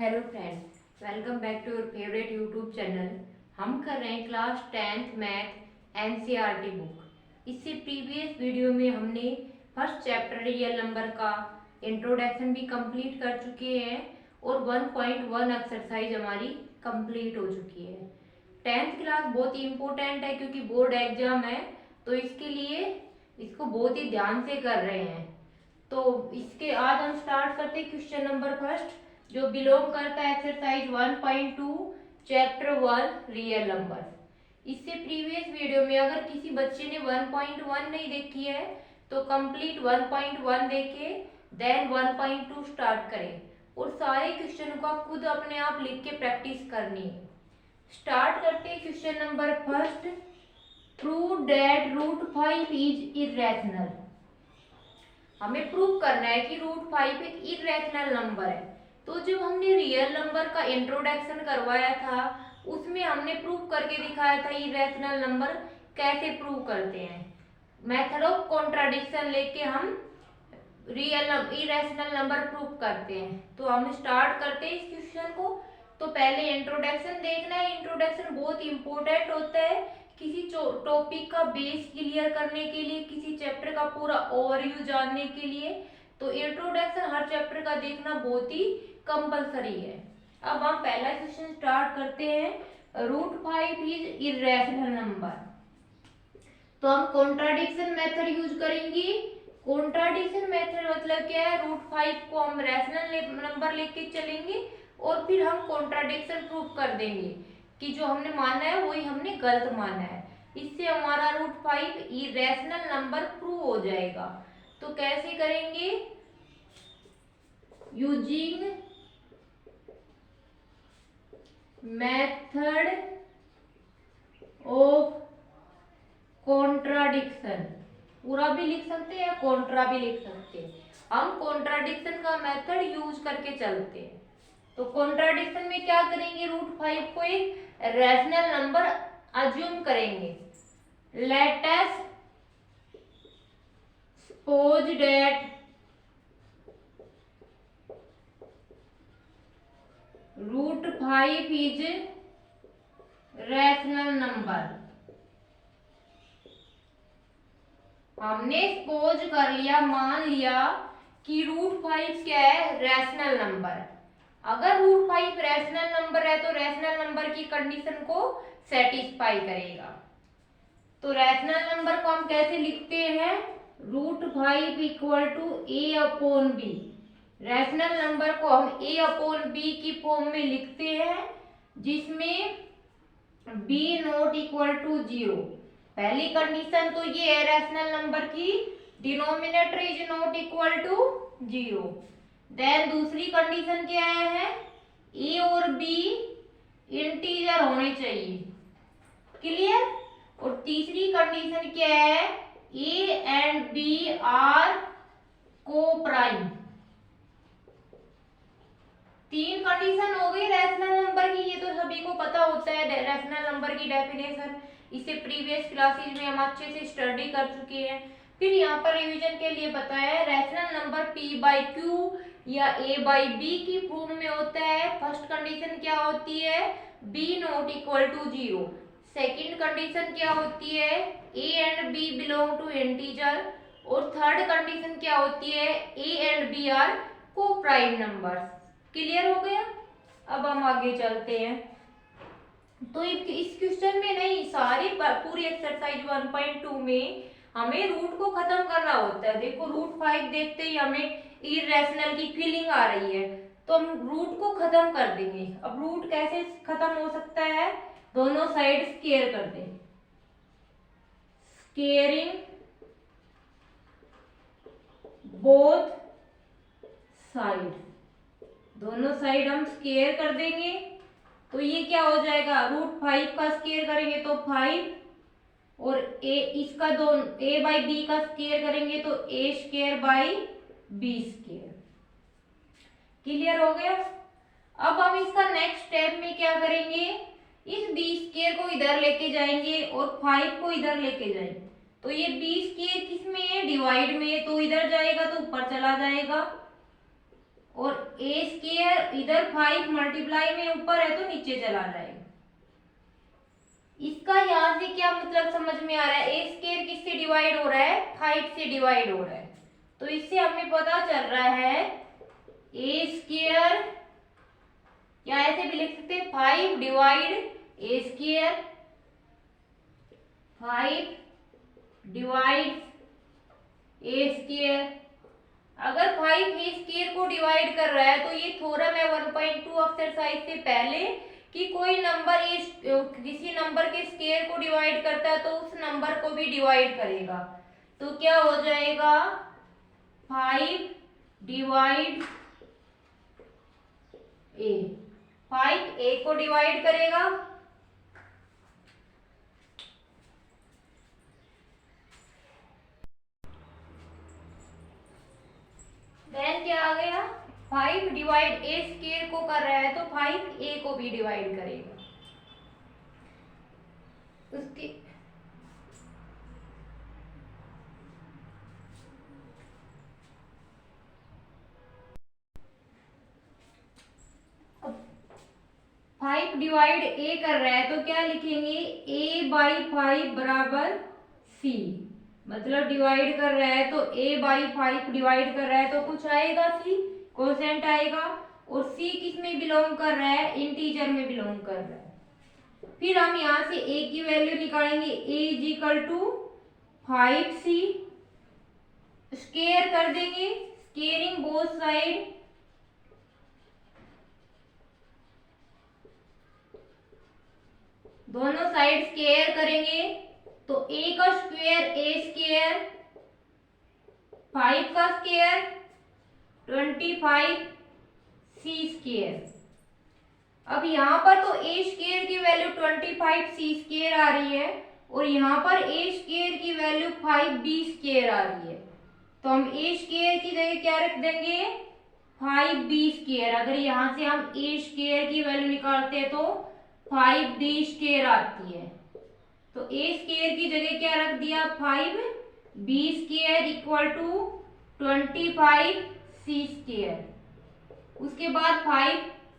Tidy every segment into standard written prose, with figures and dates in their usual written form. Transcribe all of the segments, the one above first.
Hello friends, welcome back to your favourite YouTube channel. हम कर रहे हैं class 10th math NCERT book. इससे प्रीवियस वीडियो में हमने फर्स्ट चैप्टर रियल नंबर का इंट्रोडक्शन भी कंप्लीट कर चुके हैं और 1.1 एक्सरसाइज हमारी कंप्लीट हो चुकी है। 10th क्लास बहुत ही इम्पोर्टेंट है क्योंकि बोर्ड एग्जाम है, तो इसके लिए इसको बहुत ही ध्यान से कर रहे हैं। तो इसके आज हम स्टार्ट करते हैं क्वेश्चन नंबर फर्स्ट, जो बिलोंग करता है एक्सरसाइज 1.2 चैप्टर 1 रियल नंबर। इससे प्रीवियस वीडियो में अगर किसी बच्चे ने 1.1 नहीं देखी है तो कंप्लीट 1.1 देखे, देन 1.2 स्टार्ट करें और सारे क्वेश्चन को आप खुद अपने आप लिख के प्रैक्टिस करनी है। स्टार्ट करते हैं question number first. Prove that root 5 is irrational. हमें प्रूव करना है कि रूट 5 एक इरेशनल नंबर है। तो जब हमने रियल नंबर का इंट्रोडक्शन करवाया था उसमें हमने प्रूव करके दिखाया था इरेशनल नंबर कैसे प्रूव करते हैं। मेथड ऑफ कॉन्ट्राडिक्शन लेके हम इरेशनल नंबर प्रूव करते हैं। तो हम स्टार्ट करते हैं इस क्वेश्चन को। तो पहले इंट्रोडक्शन देखना है। इंट्रोडक्शन बहुत इंपॉर्टेंट होता है किसी टॉपिक का बेस क्लियर करने के लिए, किसी चैप्टर का पूरा ओवरव्यू जानने के लिए। तो इंट्रोडक्शन हर चैप्टर का देखना बहुत ही कंपलसरी है। अब हम पहला क्वेश्चन स्टार्ट करते हैं। Root 5 is irrational number. तो हम कॉन्ट्राडिक्शन मेथड यूज करेंगे। कॉन्ट्राडिक्शन मेथड मतलब क्या है, रूट 5 को हम रैशनल नंबर लेके चलेंगे और फिर हम कॉन्ट्राडिक्शन प्रूव कर देंगे कि जो हमने माना है वही हमने गलत माना है। इससे हमारा रूट 5 इरेशनल नंबर प्रूव हो जाएगा। तो कैसे करेंगे, यूजिंग मेथड ऑफ कॉन्ट्राडिक्शन। पूरा भी लिख सकते हैं या कॉन्ट्रा भी लिख सकते हैं। हम कॉन्ट्राडिक्शन का मेथड यूज करके चलते हैं। तो कॉन्ट्राडिक्शन में क्या करेंगे, रूट 5 को एक रैशनल नंबर अज्यूम करेंगे। Let us suppose that root 5 is rational number. हमने सपोज कर लिया, मान लिया कि रूट 5 क्या है, रैशनल नंबर। अगर रूट 5 रैशनल नंबर है तो रैशनल नंबर की कंडीशन को सेटिस्फाई करेगा। तो रैशनल नंबर को हम कैसे लिखते हैं, root 5 equal to A upon B. Rational number को हम ए अपॉन बी की फॉर्म में लिखते हैं जिसमें बी नॉट इक्वल टू 0। पहली कंडीशन तो ये है रैशनल नंबर की, denominator is not equal to 0। Then दूसरी कंडीशन क्या है, ए और बी इंटीजर होने चाहिए। क्लियर। और तीसरी कंडीशन क्या है, ए एंड बी आर को प्राइम। तीन कंडीशन हो गई रैशनल नंबर की। ये तो सभी को पता होता है रैशनल नंबर की डेफिनेशन, इसे प्रीवियस क्लासेस में हम अच्छे से स्टडी कर चुके हैं। फिर यहाँ पर रिवीजन के लिए बताया है, rational number p by q या a बाई बी की फॉर्म में होता है। फर्स्ट कंडीशन क्या होती है, b not equal to 0। Second condition क्या होती है, a and b belong to integer. और थर्ड कंडीशन क्या होती है, a and b are coprime numbers. Clear हो गया। अब हम आगे चलते हैं। तो इस क्वेश्चन में नहीं, सारी पूरी एक्सरसाइज 1.2 में हमें रूट को खत्म करना होता है। देखो रूट 5 देखते ही हमें इरेशनल की फीलिंग आ रही है तो हम रूट को खत्म कर देंगे। अब रूट कैसे खत्म हो सकता है, दोनों साइड स्केयर कर दें। स्केयरिंग बोथ साइड, दोनों साइड हम स्केयर कर देंगे। तो ये क्या हो जाएगा, रूट 5 का स्केयर करेंगे तो 5 और ए इसका ए बाई बी का स्केयर करेंगे तो A square by B square. Clear हो गया। अब हम इसका नेक्स्ट स्टेप में क्या करेंगे, इस बी स्केयर को इधर लेके जाएंगे और 5 को इधर लेके जाएंगे। तो ये बी स्केयर किस में है, डिवाइड में है, तो इधर जाएगा तो ऊपर चला जाएगा और ए स्क्वायर इधर 5 मल्टीप्लाई में ऊपर है तो नीचे चला जाएगा। इसका यहाँ से क्या मतलब समझ में आ रहा है, ए स्क्वायर किससे डिवाइड हो रहा है, 5 से डिवाइड हो रहा है। तो इससे हमें पता चल रहा है ए स्क्वायर, या ऐसे भी लिख सकते हैं 5 डिवाइड ए स्क्वायर, 5 डिवाइड ए स्क्वायर। अगर 5 ए स्क्वायर को डिवाइड कर रहा है तो ये थ्योरम है 1.2 एक्सरसाइज से पहले कि कोई नंबर किसी नंबर के स्क्वायर को डिवाइड करता है तो उस नंबर को भी डिवाइड करेगा। तो क्या हो जाएगा, 5 डिवाइड ए, 5 ए को डिवाइड करेगा, देन क्या आ गया, 5 डिवाइड ए स्क्वायर को कर रहा है तो 5 ए को भी डिवाइड करेगा। उसके अब 5 डिवाइड ए कर रहा है तो क्या लिखेंगे, a बाई 5 बराबर c, मतलब डिवाइड कर रहा है तो a बाई 5 डिवाइड कर रहा है तो कुछ आएगा c, कोसेंट आएगा। और c किस में बिलोंग कर रहा है, इंटीजर में बिलोंग कर रहा है। फिर हम यहाँ से a की वैल्यू निकालेंगे, a is equal to 5c, square कर देंगे, स्क्वेयरिंग बोथ साइड, दोनों साइड स्क्वायर करेंगे तो a का स्क्वायर a स्क्वायर, 5 का स्क्वायर 25 c स्क्वायर। अब यहाँ पर तो a स्क्वायर की वैल्यू 25 c स्क्वायर आ रही है और यहाँ पर a स्क्वायर की वैल्यू 5 b स्क्वायर आ रही है। तो हम a स्क्वायर की जगह क्या रख देंगे, 5 b स्क्वायर। अगर यहाँ से हम a स्क्वायर की वैल्यू निकालते हैं तो 5 b स्क्वायर आती है। तो a स्क्वायर की जगह क्या रख दिया, 5 b square equal to 25 c square. उसके बाद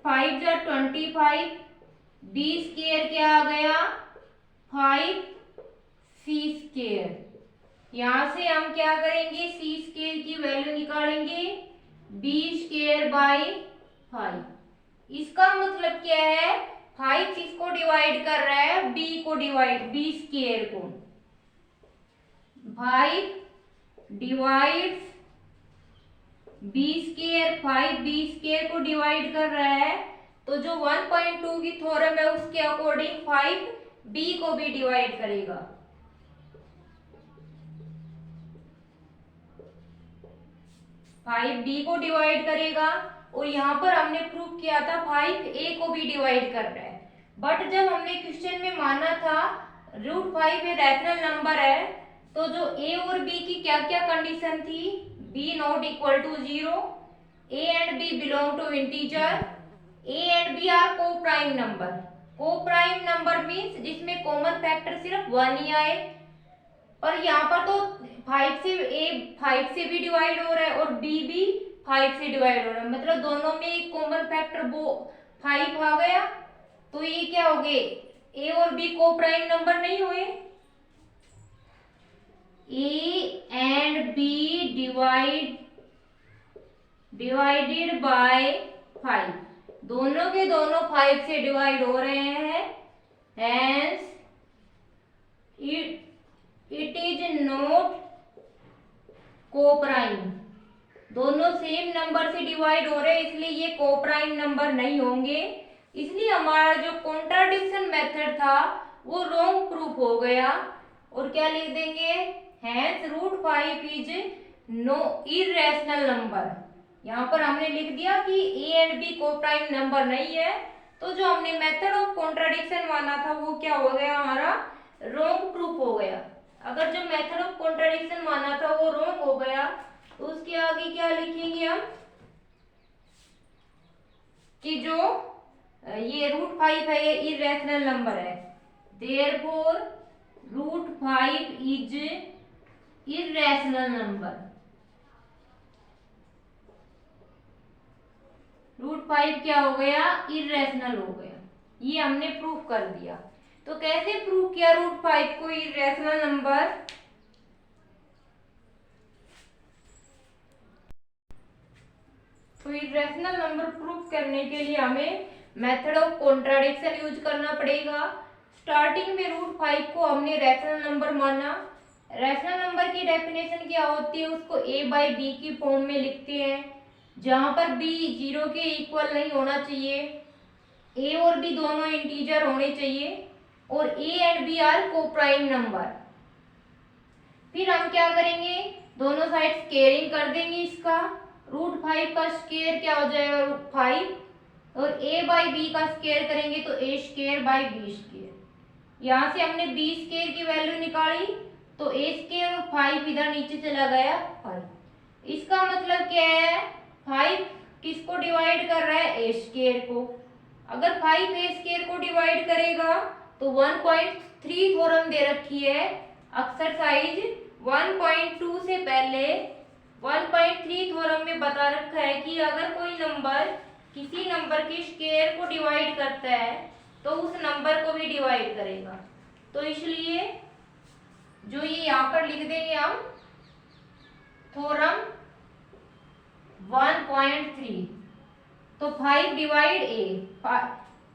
5 जा 25, b स्क्वायर क्या आ गया, 5 c स्क्वायर। यहाँ से हम क्या करेंगे, c स्क्वायर की वैल्यू निकालेंगे, b स्क्वायर बाई 5। इसका मतलब क्या है, 5 किसको डिवाइड कर रहा है, b को डिवाइड, b स्क्वायर को। 5 divide b square, 5 b square को डिवाइड कर रहा है तो जो 1.2 की थ्योरम है उसके अकॉर्डिंग 5 b को भी डिवाइड करेगा। फाइव बी को डिवाइड करेगा और यहाँ पर हमने प्रूव किया था 5a को भी डिवाइड कर रहा है। बट जब हमने क्वेश्चन में माना था √5 एक रैशनल नंबर है तो जो a और b की क्या क्या कंडीशन थी, b not equal to 0, a and b belong to integer, a and b are coprime number. Coprime number means जिसमें कॉमन फैक्टर सिर्फ 1 ही आए। और यहाँ पर तो 5 से भी डिवाइड हो रहा है और b भी 5 से डिवाइड हो रहा है, मतलब दोनों में एक कॉमन फैक्टर 5 आ गया। तो ये क्या हो गए, a और b को प्राइम नंबर नहीं हुए। a and b divided by 5, दोनों के दोनों 5 से डिवाइड हो रहे हैं, hence it is not coprime. दोनों सेम नंबर से डिवाइड हो रहे हैं इसलिए ये कोप्राइम नंबर नहीं होंगे। इसलिए हमारा जो कॉन्ट्राडिक्शन मेथड था वो रॉन्ग प्रूफ हो गया। और क्या लिख देंगे, hence √5 is no irrational number. यहाँ पर हमने लिख दिया कि a and b coprime number नहीं है। तो जो हमने मेथड ऑफ कॉन्ट्राडिक्शन माना था वो क्या हो गया, हमारा रॉन्ग प्रूफ हो गया। अगर जो मेथड ऑफ कॉन्ट्राडिक्शन माना था वो रॉन्ग हो गया तो उसके आगे क्या लिखेंगे हम, कि जो ये √5 है ये इरेशनल नंबर है, देयरफॉर √5 इज इरेशनल नंबर। √5 क्या हो गया, इरेशनल हो गया। ये हमने प्रूफ कर दिया। तो कैसे प्रूफ किया √5 को इरेशनल नंबर? तो इरेशनल नंबर प्रूफ करने के लिए हमें मेथड ऑफ कॉन्ट्राडिक्शन यूज करना पड़ेगा। स्टार्टिंग में √5 को हमने रैशनल नंबर माना। रैशनल नंबर की डेफिनेशन क्या होती है, उसको a/b की फॉर्म में लिखते हैं, जहां पर b 0 के इक्वल नहीं होना चाहिए, a और b दोनों इंटीजर होने चाहिए, और a and b are coprime number. फिर हम क्या करेंगे, दोनों साइड स्केयरिंग कर देंगे इसका। √5 का स्केयर क्या हो जाएगा, √5, और a/b का स्केयर करेंगे तो a²/b²। यहाँ से हमने b² की वैल्यू निकाली, तो a² और 5 इधर नीचे चला गया 5। इसका मतलब क्या है, 5 किसको डिवाइड कर रहा है, a² को। अगर 5 a² को डिवाइड करेगा तो 1.3 थ्योरम दे रखी है। एक्सरसाइज 1.2 से पहले 1.3 थ्योरम में बता रखा है कि अगर कोई नंबर किसी नंबर के स्क्वायर को डिवाइड करता है तो उस नंबर को भी डिवाइड करेगा। तो इसलिए जो ये यहाँ पर लिख देंगे हम, थ्योरम 1.3। तो 5 डिवाइड a,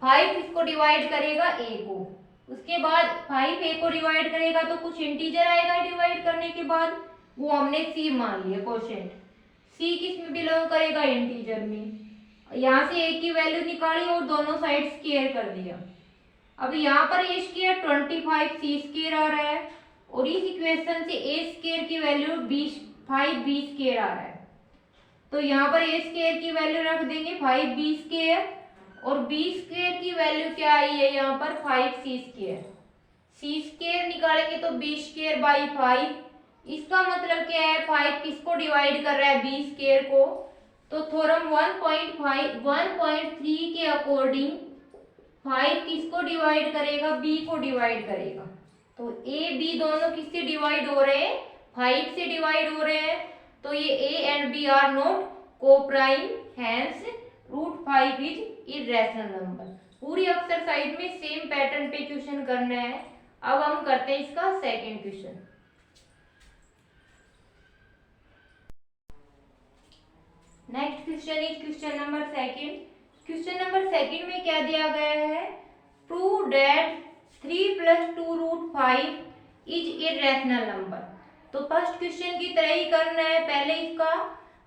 5 इसको डिवाइड करेगा a को, उसके बाद 5 a को डिवाइड करेगा तो कुछ इंटीजर आएगा डिवाइड करने के बाद, वो हमने c मान लिया क्वोशिएंट। c किस में बिलोंग करेगा, इंटीजर में। यहाँ से a की वैल्यू निकाली और दोनों साइड स्क्वायर कर दिया। अब यहाँ पर a² 25 c² आ रहा है, और इस इक्वेशन से a² की वैल्यू 5b² आ रहा है। तो यहाँ पर a² की वैल्यू रख देंगे 5b², और b² की वैल्यू क्या आई है यहाँ पर 5c²। c² निकालेंगे तो b²/5। इसका मतलब क्या है, 5 किसको डिवाइड कर रहा है, b² को। तो थ्योरम 1.3 के अकॉर्डिंग 5 किसको डिवाइड करेगा, b को डिवाइड करेगा। तो a b दोनों किससे डिवाइड हो रहे हैं, 5 से डिवाइड हो रहे हैं। तो ये a and b are not coprime, hence √5 is irrational number. पूरी एक्सरसाइज में सेम पैटर्न पे क्वेश्चन करना है। अब हम करते हैं इसका second question. Next question is question number second. Question number second में क्या दिया गया है, prove that 3 + 2 √5 is irrational number. तो फर्स्ट क्वेश्चन की तरह ही करना है, पहले इसका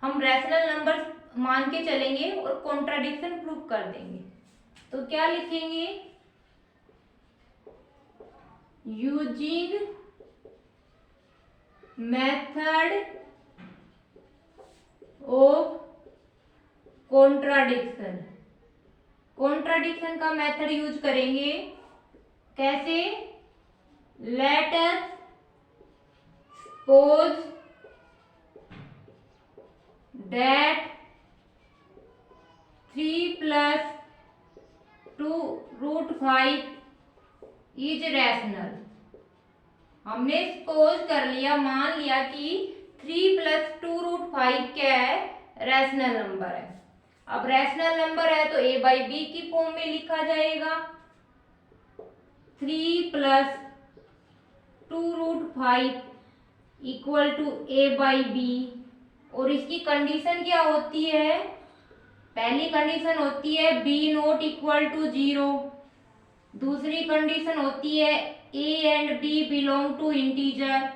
हम रैशनल नंबर मान के चलेंगे और कॉन्ट्राडिक्शन प्रूव कर देंगे। तो क्या लिखेंगे, using method of contradiction. Contradiction का मेथड यूज करेंगे, कैसे, late us suppose that 3 + 2 √5 is rational. हमने सपोज कर लिया, मान लिया कि 3 + 2 √5 क्या है, रैशनल नंबर है। अब रैशनल नंबर है तो a/b की फॉर्म में लिखा जाएगा। 3 + 2 √5 = a/b। और इसकी कंडीशन क्या होती है, पहली कंडीशन होती है b not = 0। दूसरी कंडीशन होती है a and b belong to integer.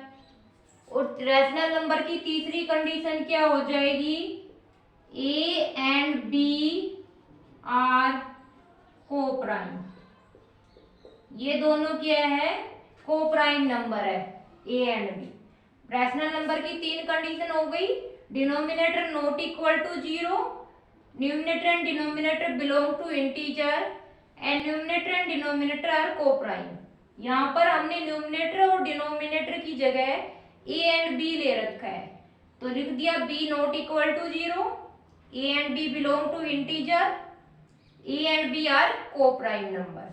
और रैशनल नंबर की तीसरी कंडीशन क्या हो जाएगी, a and b are coprime. ये दोनों क्या है, कोप्राइम नंबर है, a and b। Rational number की 3 कंडीशन हो गई, denominator not equal to 0, numerator and denominator belong to integer, and numerator and denominator are coprime. यहाँ पर हमने न्यूमिनेटर और डिनोमिनेटर की जगह a एंड b ले रखा है, तो लिख दिया b not equal to 0, a and b belong to integer, a and b are coprime number.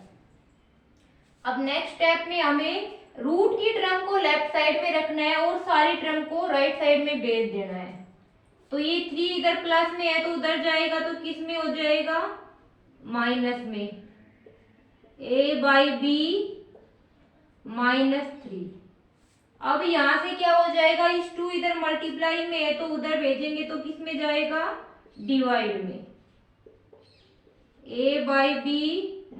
अब नेक्स्ट स्टेप में हमें रूट की टर्म को लेफ्ट साइड में रखना है और सारी टर्म को राइट साइड में भेज देना है। तो ये 3 इधर प्लस में है तो उधर जाएगा तो किस में हो जाएगा, माइनस में। a/b -3। अब यहाँ से क्या हो जाएगा, इस 2 इधर मल्टीप्लाई में है तो उधर भेजेंगे तो किस में जाएगा, डिवाइड में। a/b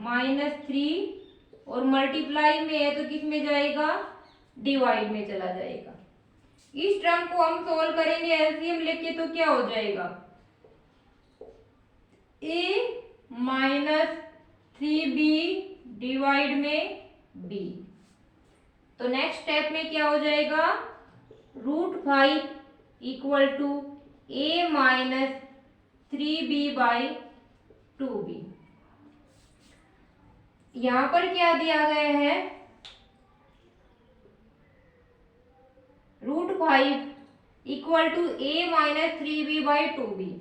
-3 और मल्टीप्लाई में है तो किस में जाएगा, डिवाइड में चला जाएगा। इस टर्म को हम सोल्व करेंगे एलसीएम लेके तो क्या हो जाएगा, a -3b डिवाइड में b। तो नेक्स्ट स्टेप में क्या हो जाएगा, √5 इक्वल टू a -3b/2b। यहां पर क्या दिया गया है, √5 इक्वल टू a -3b/2b।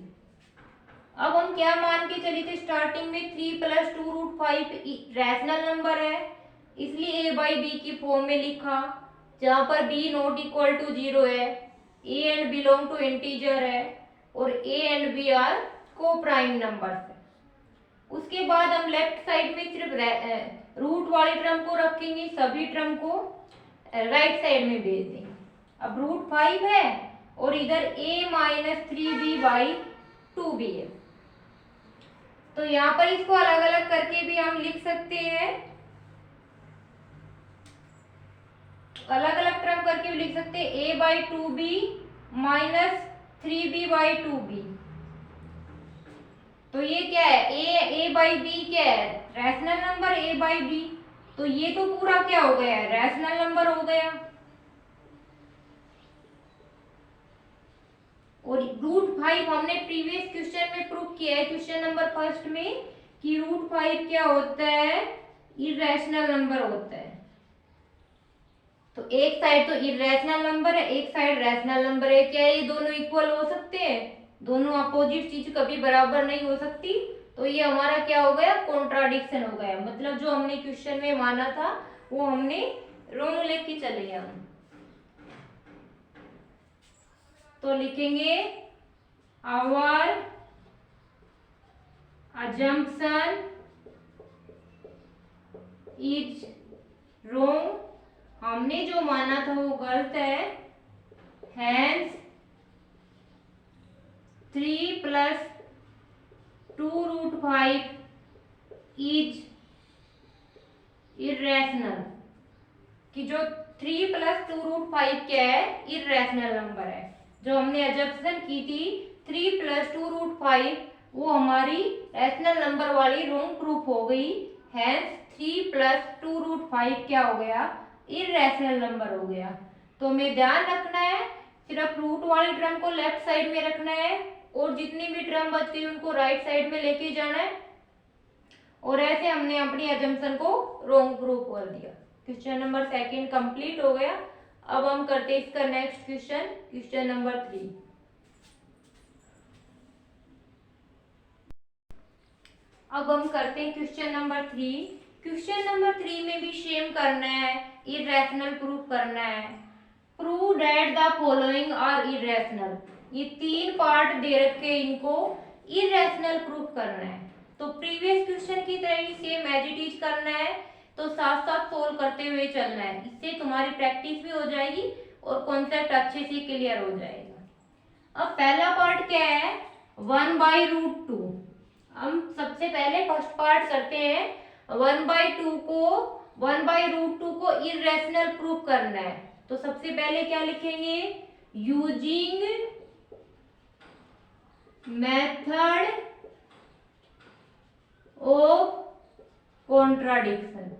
अब हम क्या मान के चले थे स्टार्टिंग में, 3 + 2 √5 रैशनल नंबर है, इसलिए a/b की फॉर्म में लिखा, जहां पर b नॉट इक्वल टू 0 है, a and belong to integer है और a and b are coprime numbers है। उसके बाद हम लेफ्ट साइड में सिर्फ रूट वाले टर्म को रखेंगे, सभी टर्म को राइट साइड में भेज देंगे। अब √5 है और इधर a -3b/2b है, तो यहाँ पर इसको अलग अलग करके भी हम लिख सकते हैं, अलग अलग टर्म करके भी लिख सकते हैं, a/2b -3b/2b। तो ये क्या है, a/b क्या है, रैशनल नंबर a/b, तो ये तो पूरा क्या हो गया है, रैशनल नंबर हो गया। और √5 हमने प्रीवियस क्वेश्चन में प्रूव किया है, क्वेश्चन नंबर 1 में, कि √5 क्या होता है, इरेशनल नंबर होता है। तो एक साइड तो इरेशनल नंबर है, एक साइड रैशनल नंबर है, क्या ये दोनों इक्वल हो सकते हैं, दोनों अपोजिट चीज कभी बराबर नहीं हो सकती। तो ये हमारा क्या हो गया, कॉन्ट्राडिक्शन हो गया, मतलब जो हमने क्वेश्चन में माना था वो हमने रॉन्ग लेके के चले गए हम। तो लिखेंगे आवर assumption इज रॉन्ग, हमने जो माना था वो गलत है, हैंस 3 + 2 √5 इज इरेशनल, कि जो 3 + 2 √5 क्या है, इरेशनल नंबर है। जो हमने अजम्पशन की थी 3 + 2 √5 वो हमारी रैशनल नंबर वाली रॉन्ग प्रूफ हो गई, हैंस 3 + 2 √5 क्या हो गया, इरेशनल नंबर हो गया। तो हमें ध्यान रखना है, सिर्फ रूट वाली टर्म को लेफ्ट साइड में रखना है और जितनी भी टर्म बच गई उनको राइट साइड में लेके जाना है। और ऐसे हमने अपनी अजम्पशन को रॉन्ग प्रूफ कर दिया। क्वेश्चन नंबर 2 कंप्लीट हो गया। अब हम करते हैं इसका नेक्स्ट क्वेश्चन, क्वेश्चन नंबर 3। अब हम करते हैं क्वेश्चन नंबर 3। क्वेश्चन नंबर 3 में भी सेम करना है, इरेशनल प्रूफ करना है। Prove that the following are irrational, ये 3 पार्ट दे रखे, इनको इरेशनल प्रूफ करना है। तो प्रीवियस क्वेश्चन की तरह ही सेम एज इट इज करना है, तो साथ साथ सोल्व करते हुए चलना है, इससे तुम्हारी प्रैक्टिस भी हो जाएगी और कॉन्सेप्ट अच्छे से क्लियर हो जाएगा। अब पहला पार्ट क्या है, 1/√2। हम सबसे पहले फर्स्ट पार्ट करते हैं, 1/√2 को इरेशनल प्रूफ करना है। तो सबसे पहले क्या लिखेंगे, using method of contradiction.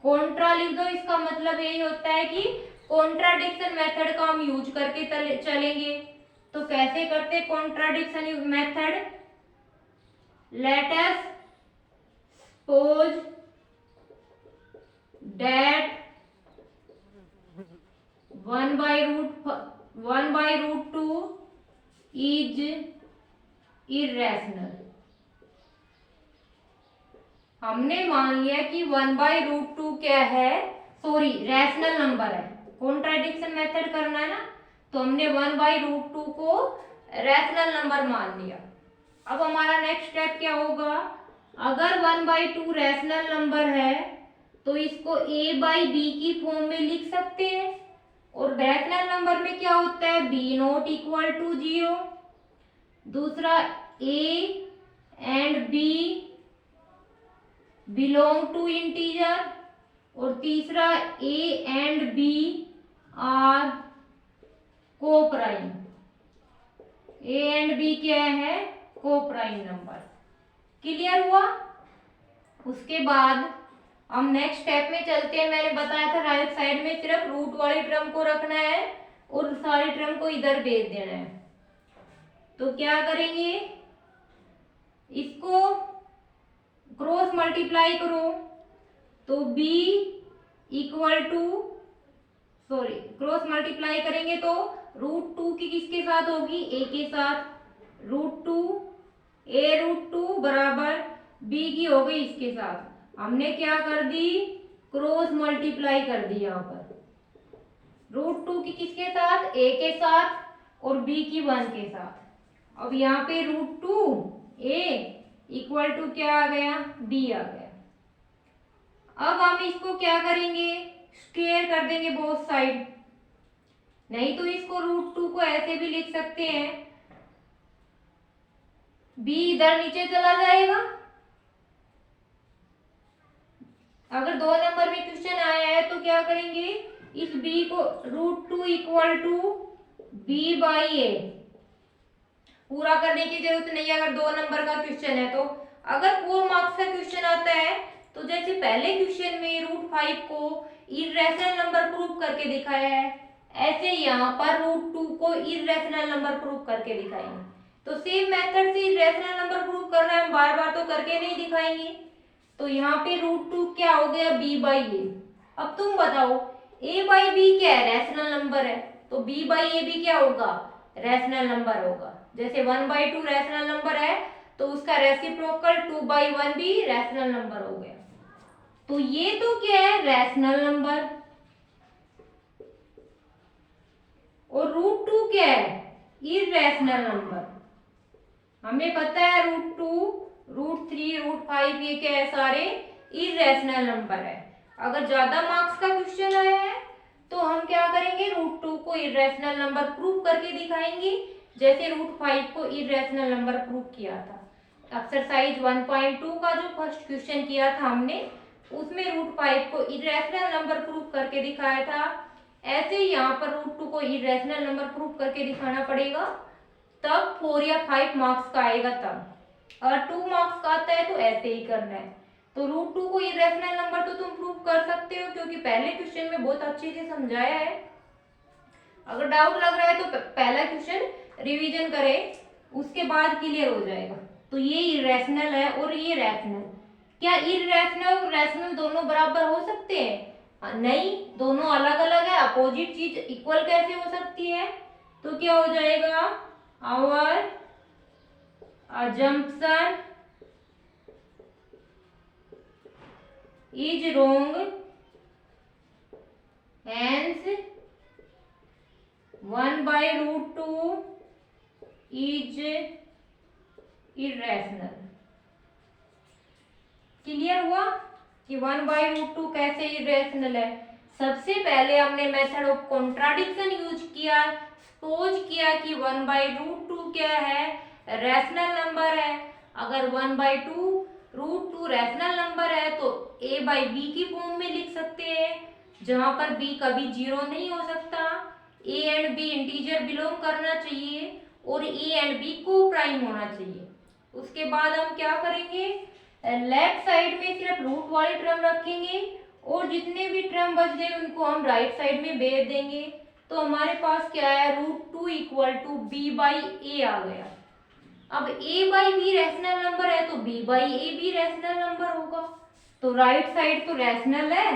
Contra लिख दो, इसका मतलब यही होता है कि कॉन्ट्राडिक्शन मेथड का हम यूज करके चलेंगे। तो कैसे करते contradiction method, late us suppose that 1/√2 is irrational. हमने मान लिया कि 1/√2 क्या है, सॉरी रैशनल नंबर है, कॉन्ट्राडिक्शन मेथड करना है ना, तो हमने 1/√2 को रैशनल नंबर मान लिया। अब हमारा नेक्स्ट स्टेप क्या होगा, अगर 1/2 रैशनल नंबर है तो इसको a बाई बी की फॉर्म में लिख सकते हैं। और रैशनल नंबर में क्या होता है, b नॉट इक्वल टू 0। दूसरा a and b belong to integer. और तीसरा a and b are coprime. a and b क्या है, को प्राइम नंबर। क्लियर हुआ। उसके बाद हम नेक्स्ट स्टेप में चलते हैं। मैंने बताया था राइट साइड में सिर्फ रूट वाली टर्म को रखना है और सारी टर्म को इधर भेज देना है। तो क्या करेंगे, इसको क्रॉस मल्टीप्लाई करो तो b equal to cross multiply करेंगे तो √2 की किसके साथ होगी, a के साथ। √2 a√2 बराबर b की हो गई इसके साथ। हमने क्या कर दी, क्रॉस मल्टीप्लाई कर दी यहाँ पर। √2 की किसके साथ, a के साथ और b की 1 के साथ। अब यहाँ पे √2 a इक्वल टू क्या आ गया, b आ गया। अब हम इसको क्या करेंगे, स्क्वायर कर देंगे बोथ साइड। नहीं तो इसको √2 को ऐसे भी लिख सकते हैं, b इधर नीचे चला जाएगा। अगर 2 नंबर में क्वेश्चन आया है तो क्या करेंगे, इस b को √2 इक्वल टू b बाई ए। पूरा करने की जरूरत नहीं है अगर 2 नंबर का क्वेश्चन है तो। अगर 4 मार्क्स का क्वेश्चन आता है तो जैसे पहले क्वेश्चन में √5 को इर्रेशनल नंबर प्रूव करके दिखाया है, ऐसे यहाँ पर √2 को इर्रेशनल नंबर प्रूव करके दिखाएंगे। तो सेम मेथड से इर्रेशनल नंबर प्रूव करना है, हम बार बार तो करके नहीं दिखाएंगे। तो यहाँ पे √2 क्या हो गया, b बाई ए। अब तुम बताओ a बाई बी क्या है, रैशनल नंबर है, तो b बाई ए भी क्या होगा, रैशनल नंबर होगा। जैसे 1/2 रैशनल नंबर है तो उसका रेसिप्रोकल 2/1 भी रैशनल नंबर हो गया। तो ये तो क्या है, रैशनल नंबर। और √2 क्या है, इर्रेशनल नंबर। हमें पता है √2, √3, √5 ये क्या है, सारे इर्रेशनल नंबर है। अगर ज्यादा मार्क्स का क्वेश्चन आया है तो हम क्या करेंगे, √2 को इर्रेशनल नंबर प्रूव करके दिखाएंगे, जैसे √5 को इर्रेशनल नंबर प्रूव किया था। एक्सरसाइज 1.2 का जो फर्स्ट क्वेश्चन किया था हमने, उसमें √5 को इर्रेशनल नंबर प्रूव करके दिखाया था। ऐसे यहाँ पर √2 को इर्रेशनल नंबर प्रूव करके दिखाना पड़ेगा, तब 4 या 5 मार्क्स का आएगा तब। अगर 2 मार्क्स का आता है तो ऐसे ही करना है। तो √2 को इर्रेशनल नंबर तो तुम प्रूव कर सकते हो क्योंकि पहले क्वेश्चन में बहुत अच्छे से समझाया है। अगर डाउट लग रहा है तो पहला क्वेश्चन रिवीजन करें, उसके बाद क्लियर हो जाएगा। तो ये इर्रेशनल है और ये रैशनल। क्या इर्रेशनल और रैशनल दोनों बराबर हो सकते हैं, नहीं, दोनों अलग अलग है। अपोजिट चीज इक्वल कैसे हो सकती है, तो क्या हो जाएगा, our assumption is wrong, hence 1/√2 is irrational। Clear हुआ कि 1/√2 कैसे इरेशनल है। सबसे पहले हमने मेथड ऑफ कॉन्ट्राडिक्शन यूज किया, सपोज किया कि 1/√2 क्या है, रैशनल नंबर है। अगर 1/2√2 रैशनल नंबर है तो a बाई बी की फॉर्म में लिख सकते हैं, जहां पर b कभी 0 नहीं हो सकता। a and b integer belong करना चाहिए और a एंड b को प्राइम होना चाहिए। उसके बाद हम क्या करेंगे, लेफ्ट साइड में सिर्फ रूट वाली टर्म रखेंगे और जितने भी टर्म बच गए उनको हम राइट साइड में भेज देंगे। तो हमारे पास क्या है, √2 इक्वल टू b बाई ए आ गया। अब a by B rational number है तो b बाई ए भी रैशनल नंबर होगा। तो राइट साइड तो रैशनल है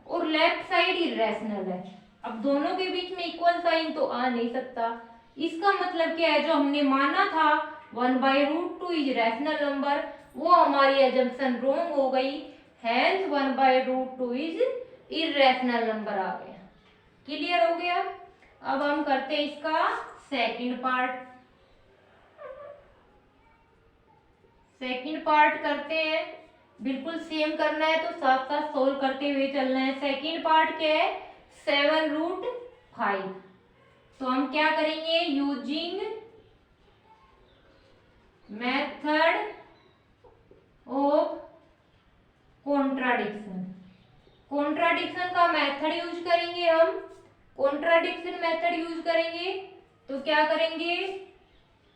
और लेफ्ट साइड इर्रेशनल है। अब दोनों के बीच में इक्वल साइन तो आ नहीं सकता। इसका मतलब क्या है, जो हमने माना था 1/√2 इज रैशनल नंबर, वो हमारी एजम्पशन रॉन्ग हो गई। हैंस 1/√2 इज इर्रेशनल नंबर आ गया। क्लियर हो गया। अब हम करते हैं इसका सेकंड पार्ट। सेकंड पार्ट करते हैं। बिल्कुल सेम करना है तो साथ साथ सोल्व करते हुए चलना है। सेकंड पार्ट क्या है? 7√5। तो हम क्या करेंगे? Using method of contradiction. Contradiction का मेथड यूज करेंगे हम। कॉन्ट्राडिक्शन मेथड यूज करेंगे तो क्या करेंगे?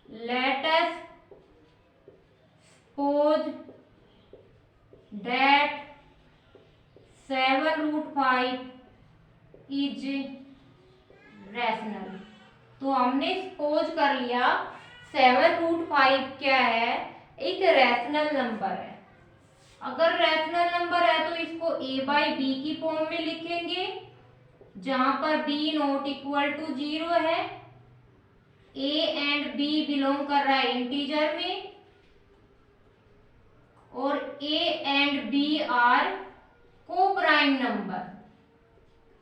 Let us suppose that 7√5 is rational. तो हमने सपोज कर लिया 7√5 क्या है? एक रैशनल नंबर है। अगर रैशनल नंबर है तो इसको a/b की फॉर्म में लिखेंगे, जहां पर b नॉट इक्वल टू 0 है। a एंड b बिलोंग कर रहा है इंटीजर में, और a and b are coprime number.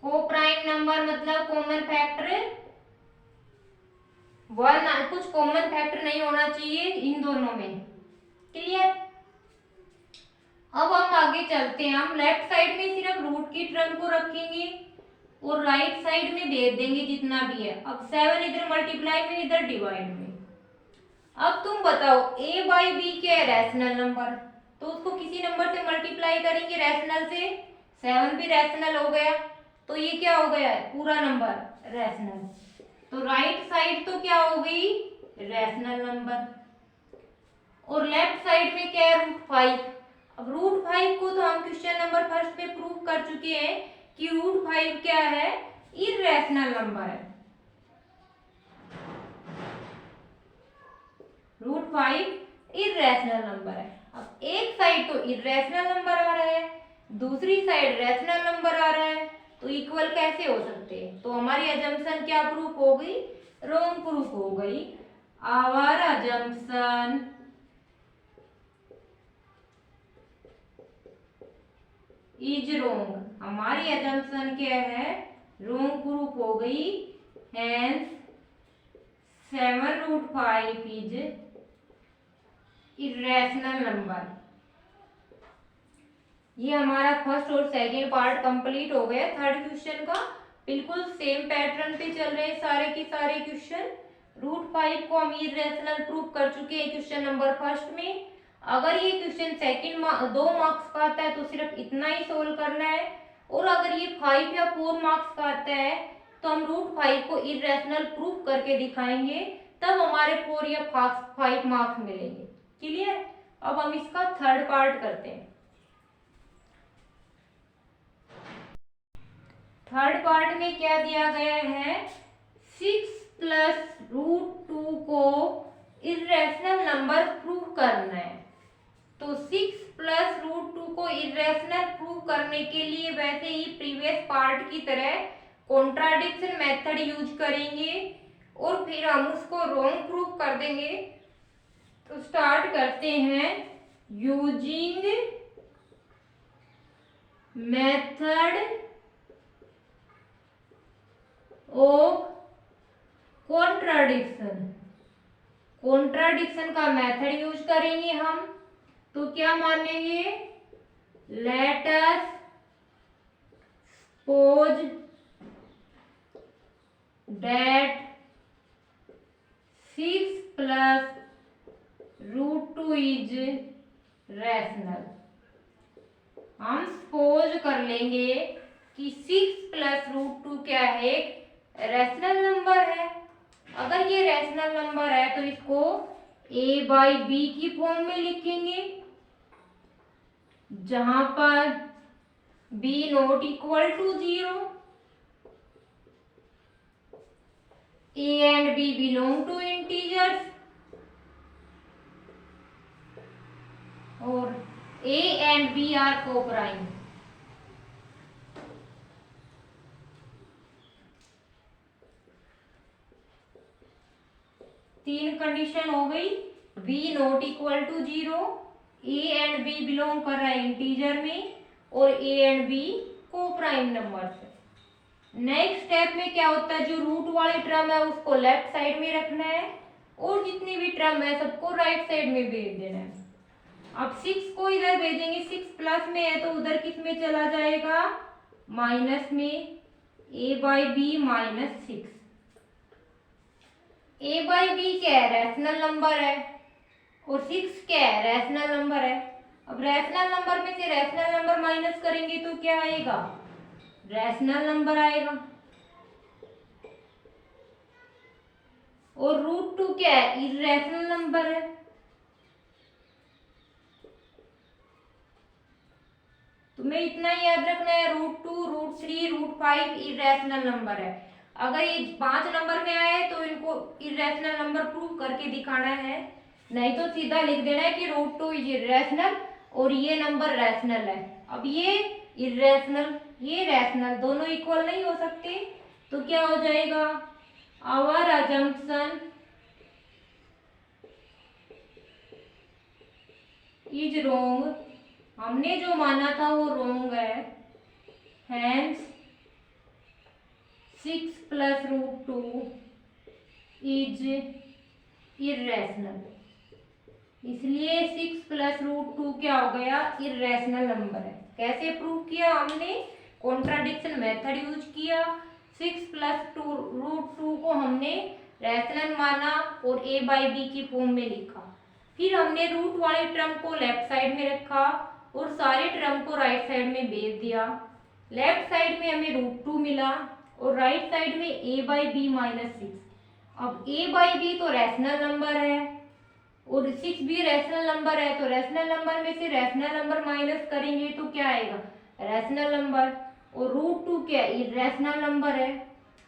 Coprime number मतलब कॉमन फैक्टर 1, कुछ कॉमन फैक्टर नहीं होना चाहिए इन दोनों में। क्लियर? अब हम आगे चलते हैं। हम लेफ्ट साइड में सिर्फ रूट की टर्म को रखेंगे और राइट साइड में भेज देंगे जितना भी है। अब 7 इधर मल्टीप्लाई में, इधर डिवाइड में। अब तुम बताओ a/b क्या है? Rational number. तो उसको किसी नंबर से मल्टीप्लाई करेंगे रैशनल से। 7 भी रैशनल हो गया, तो ये क्या हो गया? पूरा नंबर रैशनल। तो राइट साइड तो क्या हो गई? Rational number. और लेफ्ट साइड में क्या है? √5। अब √5 को तो हम क्वेश्चन नंबर फर्स्ट में प्रूव कर चुके हैं कि √5 क्या है? इररेशनल नंबर है। √5 इररेशनल नंबर है। अब एक साइड तो इररेशनल नंबर आ रहा है, दूसरी साइड रैशनल नंबर आ रहा है, तो इक्वल कैसे हो सकते हैं? तो हमारी अजम्पशन क्या प्रूफ हो गई? रॉन्ग प्रूफ हो गई। आवर अजम्पशन इज रोंग। हमारी अजम्पशन क्या है? रोंग प्रूफ हो गई। Hence 7√5 is irrational number. ये हमारा फर्स्ट और सेकेंड पार्ट कंप्लीट हो गया। थर्ड क्वेश्चन का बिल्कुल सेम पैटर्न पे चल रहे हैं सारे के सारे क्वेश्चन। √5 को हम इरेशनल प्रूफ कर चुके हैं क्वेश्चन नंबर फर्स्ट में। अगर ये क्वेश्चन सेकंड 2 मार्क्स का आता है तो सिर्फ इतना ही सोल्व करना है, और अगर ये 5 या 4 मार्क्स का आता है तो हम √5 को इरेशनल प्रूफ करके दिखाएंगे, तब हमारे 4 या 5 मार्क्स मिलेंगे। क्लियर? अब हम इसका थर्ड पार्ट करते हैं। थर्ड पार्ट में क्या दिया गया है? 6 + √2 को इरेशनल नंबर प्रूव करना है। तो 6 + √2 को इरेशनल प्रूव करने के लिए वैसे ही प्रीवियस पार्ट की तरह कॉन्ट्राडिक्शन मेथड यूज करेंगे और फिर हम उसको रॉन्ग प्रूव कर देंगे। तो स्टार्ट करते हैं। Using method of contradiction. Contradiction का मेथड यूज करेंगे हम। तो क्या मानेंगे? Late us suppose that 6 + √2 is rational. हम सपोज कर लेंगे कि 6 + √2 क्या है? एक रैशनल नंबर है। अगर ये रैशनल नंबर है तो इसको a/b की फॉर्म में लिखेंगे, जहां पर b not equal to 0, a and b belong to integers, और a and b are coprime. तीन कंडीशन हो गई। b not equal to 0, a and b belong कर रहा है इंटीजर में, और a and b coprime number से। नेक्स्ट स्टेप में क्या होता है? जो रूट वाली टर्म है उसको लेफ्ट साइड में रखना है, और जितनी भी टर्म है सबको राइट साइड में भेज देना है। अब 6 को इधर भेजेंगे, 6 प्लस में है तो उधर किस में चला जाएगा, माइनस में। a by b minus 6। a by b क्या है, रैशनल नंबर है, और 6 क्या है, रैशनल नंबर है। अब रैशनल नंबर में से रैशनल नंबर माइनस करेंगे तो क्या आएगा, रैशनल नंबर आएगा। और √2 क्या है, इर्रेशनल नंबर है। तुम्हें इतना ही याद रखना है, √2, √3, √5 इर्रेशनल नंबर है। अगर ये 5 नंबर में आए तो इनको इर्रेशनल नंबर प्रूव करके दिखाना है, नहीं तो सीधा लिख देना है कि √2 इज इर्रेशनल और ये नंबर रैशनल है। अब ये इर्रेशनल, ये रैशनल, दोनों इक्वल नहीं हो सकते, तो क्या हो जाएगा, आवर अजम्पशन इज रोंग, हमने जो माना था वो रोंग है। हैंस 6 प्लस √2 इज इर्रेशनल, इसलिए 6 प्लस √2 क्या हो गया, इर्रेशनल नंबर है। कैसे प्रूव किया हमने, कॉन्ट्राडिक्शन मेथड यूज किया। 6 प्लस √2 को हमने रैशनल माना और a बाई बी की फॉर्म में लिखा। फिर हमने रूट वाले टर्म को लेफ्ट साइड में रखा और सारे टर्म को राइट साइड में भेज दिया। लेफ्ट साइड में हमें √2 मिला और राइट साइड में a बाई बी माइनस 6। अब a बाई बी तो रैशनल नंबर है और 6 भी रैशनल नंबर है, तो रैशनल नंबर में से रैशनल नंबर माइनस करेंगे तो क्या आएगा, रैशनल नंबर। और √2 क्या, इर्रेशनल नंबर है,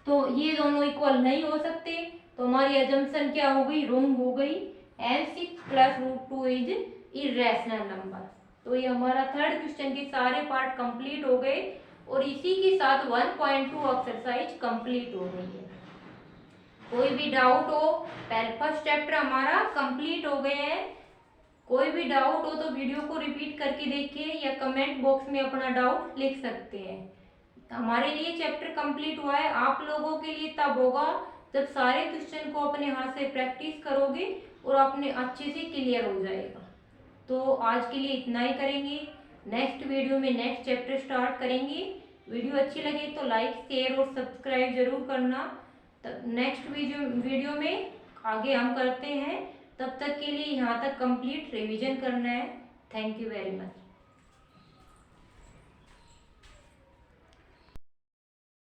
तो ये दोनों इक्वल नहीं हो सकते, तो हमारी अजम्पशन क्या हो गई, रॉन्ग हो गई। And 6 plus √2 is irrational number. तो ये हमारा थर्ड क्वेश्चन के सारे पार्ट कंप्लीट हो गए और इसी के साथ 1.2 एक्सरसाइज कंप्लीट हो गई है। कोई भी डाउट हो, पहले फर्स्ट चैप्टर हमारा कंप्लीट हो गए हैं। कोई भी डाउट हो तो वीडियो को रिपीट करके देखिए या कमेंट बॉक्स में अपना डाउट लिख सकते हैं। हमारे लिए चैप्टर कंप्लीट हुआ है, आप लोगों के लिए तब होगा जब सारे क्वेश्चन को अपने हाथ से प्रैक्टिस करोगे और अपने अच्छे से क्लियर हो जाएगा। तो आज के लिए इतना ही करेंगे, नेक्स्ट वीडियो में नेक्स्ट चैप्टर स्टार्ट करेंगे। वीडियो अच्छी लगे तो लाइक, शेयर और सब्सक्राइब जरूर करना। नेक्स्ट वीडियो में आगे हम करते हैं, तब तक के लिए यहाँ तक कंप्लीट रिवीजन करना है। Thank you very much.